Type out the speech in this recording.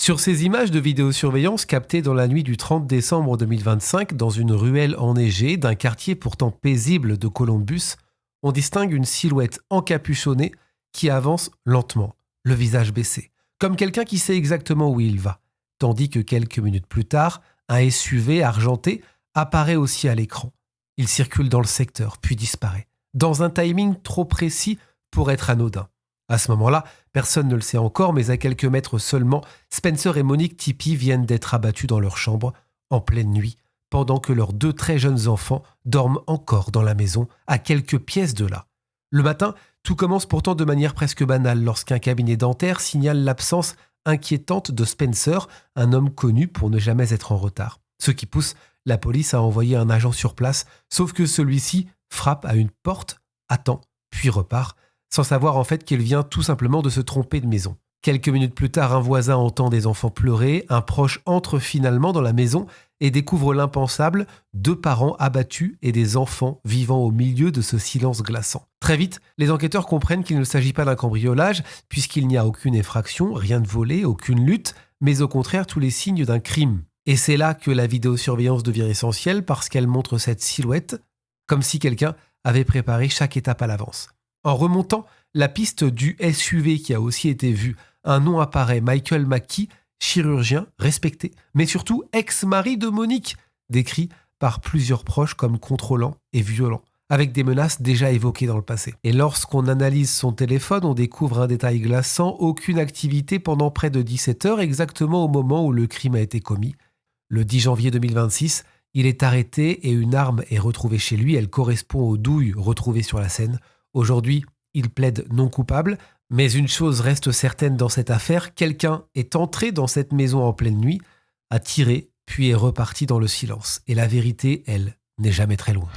Sur ces images de vidéosurveillance captées dans la nuit du 30 décembre 2025 dans une ruelle enneigée d'un quartier pourtant paisible de Columbus, on distingue une silhouette encapuchonnée qui avance lentement, le visage baissé, comme quelqu'un qui sait exactement où il va, tandis que quelques minutes plus tard, un SUV argenté apparaît aussi à l'écran. Il circule dans le secteur, puis disparaît, dans un timing trop précis pour être anodin. À ce moment-là, personne ne le sait encore, mais à quelques mètres seulement, Spencer et Monique Tippie viennent d'être abattus dans leur chambre, en pleine nuit, pendant que leurs 2 très jeunes enfants dorment encore dans la maison, à quelques pièces de là. Le matin, tout commence pourtant de manière presque banale lorsqu'un cabinet dentaire signale l'absence inquiétante de Spencer, un homme connu pour ne jamais être en retard. Ce qui pousse la police à envoyer un agent sur place, sauf que celui-ci frappe à une porte, attend, puis repart, sans savoir en fait qu'il vient tout simplement de se tromper de maison. Quelques minutes plus tard, un voisin entend des enfants pleurer, un proche entre finalement dans la maison et découvre l'impensable, 2 parents abattus et des enfants vivant au milieu de ce silence glaçant. Très vite, les enquêteurs comprennent qu'il ne s'agit pas d'un cambriolage, puisqu'il n'y a aucune effraction, rien de volé, aucune lutte, mais au contraire tous les signes d'un crime. Et c'est là que la vidéosurveillance devient essentielle parce qu'elle montre cette silhouette, comme si quelqu'un avait préparé chaque étape à l'avance. En remontant la piste du SUV qui a aussi été vu, un nom apparaît, Michael McKee, chirurgien respecté, mais surtout ex-mari de Monique, décrit par plusieurs proches comme contrôlant et violent, avec des menaces déjà évoquées dans le passé. Et lorsqu'on analyse son téléphone, on découvre un détail glaçant, aucune activité pendant près de 17 heures, exactement au moment où le crime a été commis. Le 10 janvier 2026, il est arrêté et une arme est retrouvée chez lui, elle correspond aux douilles retrouvées sur la scène. Aujourd'hui, il plaide non coupable, mais une chose reste certaine dans cette affaire, quelqu'un est entré dans cette maison en pleine nuit, a tiré, puis est reparti dans le silence. Et la vérité, elle, n'est jamais très loin.